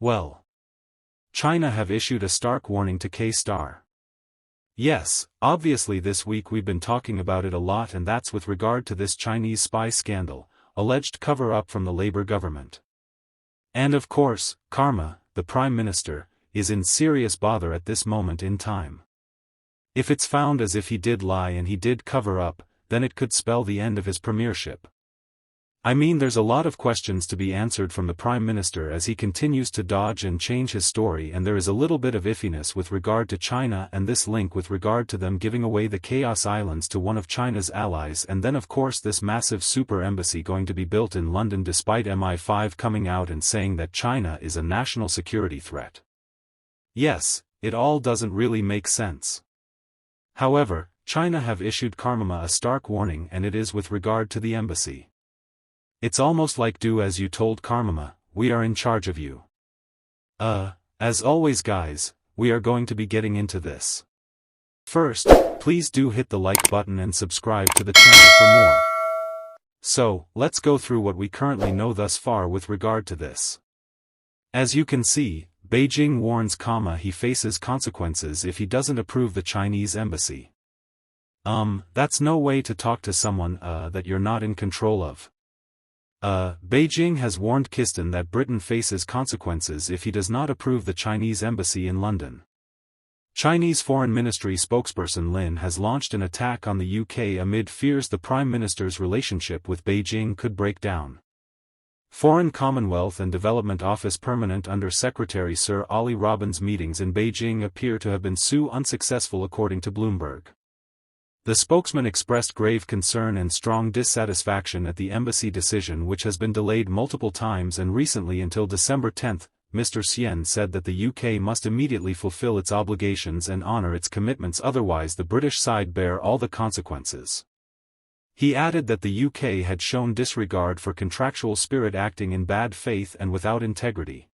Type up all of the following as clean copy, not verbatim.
Well, China have issued a stark warning to Keir Starmer. Yes, obviously this week we've been talking about it a lot, and that's with regard to this Chinese spy scandal, alleged cover-up from the Labour government. And of course, Starmer, the Prime Minister, is in serious bother at this moment in time. If it's found as if he did lie and he did cover up, then it could spell the end of his premiership. I mean, there's a lot of questions to be answered from the Prime Minister as he continues to dodge and change his story, and there is a little bit of iffiness with regard to China and this link with regard to them giving away the Chaos Islands to one of China's allies, and then of course this massive super embassy going to be built in London despite MI5 coming out and saying that China is a national security threat. Yes, it all doesn't really make sense. However, China have issued Starmer a stark warning, and it is with regard to the embassy. It's almost like do as you told Starmer, we are in charge of you. As always guys, we are going to be getting into this. First, please do hit the like button and subscribe to the channel for more. So, let's go through what we currently know thus far with regard to this. As you can see, Beijing warns he faces consequences if he doesn't approve the Chinese embassy. That's no way to talk to someone that you're not in control of. Beijing has warned Keir that Britain faces consequences if he does not approve the Chinese embassy in London. Chinese Foreign Ministry spokesperson Lin has launched an attack on the UK amid fears the Prime Minister's relationship with Beijing could break down. Foreign Commonwealth and Development Office Permanent Under Secretary Sir Ollie Robbins' meetings in Beijing appear to have been unsuccessful according to Bloomberg. The spokesman expressed grave concern and strong dissatisfaction at the embassy decision, which has been delayed multiple times and recently until December 10. Mr. Sien said that the UK must immediately fulfill its obligations and honour its commitments, otherwise the British side bear all the consequences. He added that the UK had shown disregard for contractual spirit, acting in bad faith and without integrity.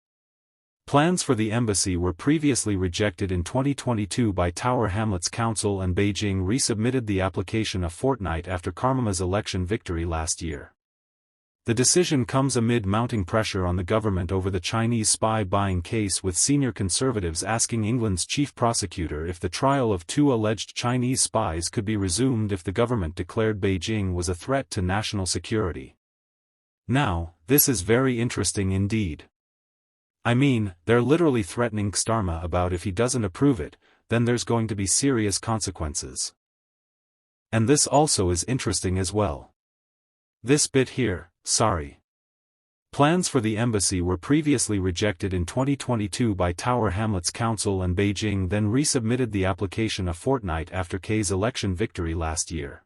Plans for the embassy were previously rejected in 2022 by Tower Hamlets Council, and Beijing resubmitted the application a fortnight after Starmer's election victory last year. The decision comes amid mounting pressure on the government over the Chinese spy buying case, with senior conservatives asking England's chief prosecutor if the trial of 2 alleged Chinese spies could be resumed if the government declared Beijing was a threat to national security. Now, this is very interesting indeed. I mean, they're literally threatening Starmer about if he doesn't approve it, then there's going to be serious consequences. And this also is interesting as well. This bit here, sorry. Plans for the embassy were previously rejected in 2022 by Tower Hamlets Council, and Beijing then resubmitted the application a fortnight after Keir's election victory last year.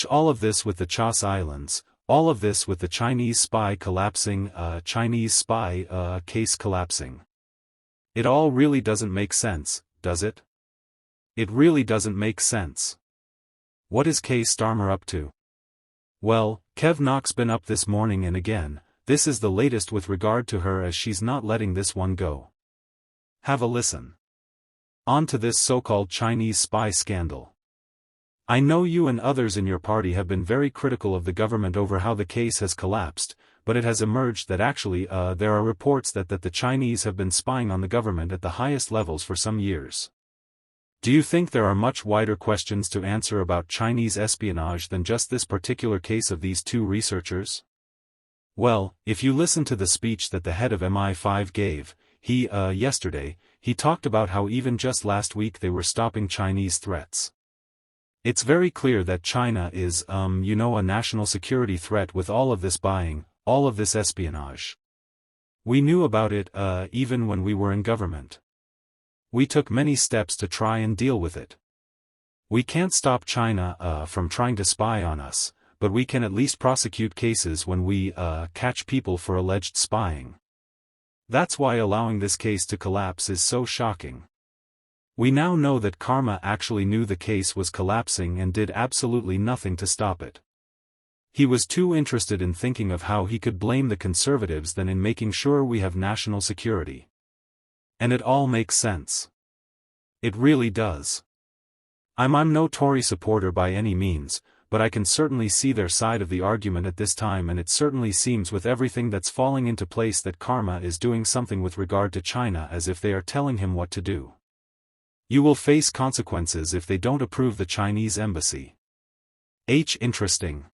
All of this with the Chaos Islands. All of this with the Chinese spy collapsing, case collapsing. It all really doesn't make sense, does it? It really doesn't make sense. What is Keir Starmer up to? Well, Kev Knock's been up this morning, and again, this is the latest with regard to her, as she's not letting this one go. Have a listen. On to this so-called Chinese spy scandal. I know you and others in your party have been very critical of the government over how the case has collapsed, but it has emerged that actually there are reports that the Chinese have been spying on the government at the highest levels for some years. Do you think there are much wider questions to answer about Chinese espionage than just this particular case of these 2 researchers? Well, if you listen to the speech that the head of MI5 gave, yesterday, he talked about how even just last week they were stopping Chinese threats. It's very clear that China is, a national security threat with all of this buying, all of this espionage. We knew about it, even when we were in government. We took many steps to try and deal with it. We can't stop China, from trying to spy on us, but we can at least prosecute cases when we, catch people for alleged spying. That's why allowing this case to collapse is so shocking. We now know that Starmer actually knew the case was collapsing and did absolutely nothing to stop it. He was too interested in thinking of how he could blame the Conservatives than in making sure we have national security. And it all makes sense. It really does. I'm no Tory supporter by any means, but I can certainly see their side of the argument at this time, and it certainly seems with everything that's falling into place that karma is doing something with regard to China, as if they are telling him what to do. You will face consequences if they don't approve the Chinese embassy. Interesting.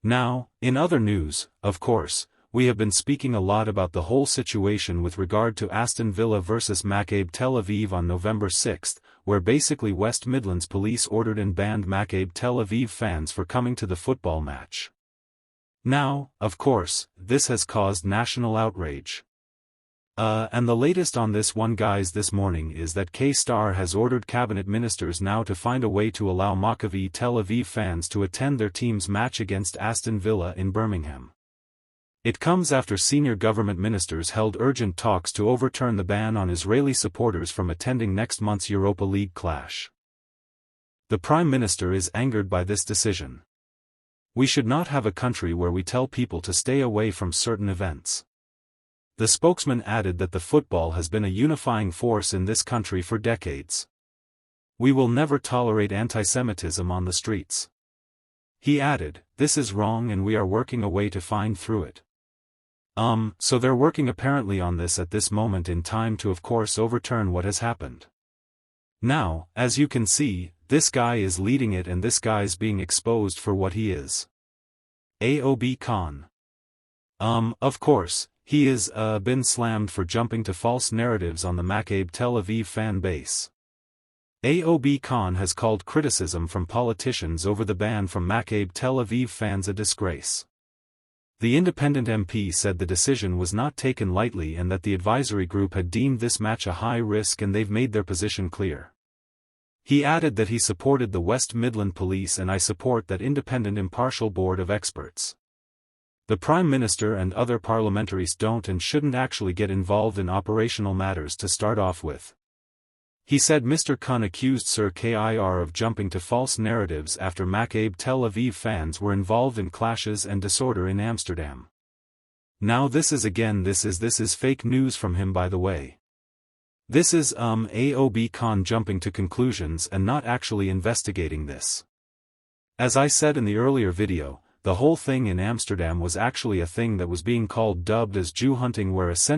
Now, in other news, of course, we have been speaking a lot about the whole situation with regard to Aston Villa vs Maccabi Tel Aviv on November 6, where basically West Midlands police ordered and banned Maccabi Tel Aviv fans for coming to the football match. Now, of course, this has caused national outrage. And the latest on this one, guys, this morning is that Keir Starmer has ordered cabinet ministers now to find a way to allow Maccabi Tel Aviv fans to attend their team's match against Aston Villa in Birmingham. It comes after senior government ministers held urgent talks to overturn the ban on Israeli supporters from attending next month's Europa League clash. The Prime Minister is angered by this decision. We should not have a country where we tell people to stay away from certain events. The spokesman added that the football has been a unifying force in this country for decades. We will never tolerate anti-Semitism on the streets. He added, "This is wrong and we are working a way to find through it." So they're working apparently on this at this moment in time to of course overturn what has happened. Now, as you can see, this guy is leading it and this guy's being exposed for what he is. Aob Khan. Of course, he is, been slammed for jumping to false narratives on the Maccabi Tel Aviv fan base. Aob Khan has called criticism from politicians over the ban from Maccabi Tel Aviv fans a disgrace. The independent MP said the decision was not taken lightly and that the advisory group had deemed this match a high risk and they've made their position clear. He added that he supported the West Midland Police and I support that independent impartial board of experts. The Prime Minister and other parliamentaries don't and shouldn't actually get involved in operational matters to start off with. He said Mr. Khan accused Sir Keir of jumping to false narratives after Maccabi Tel Aviv fans were involved in clashes and disorder in Amsterdam. Now this is fake news from him, by the way. This is Aob Khan jumping to conclusions and not actually investigating this. As I said in the earlier video, the whole thing in Amsterdam was actually a thing that was being dubbed as Jew hunting, where essentially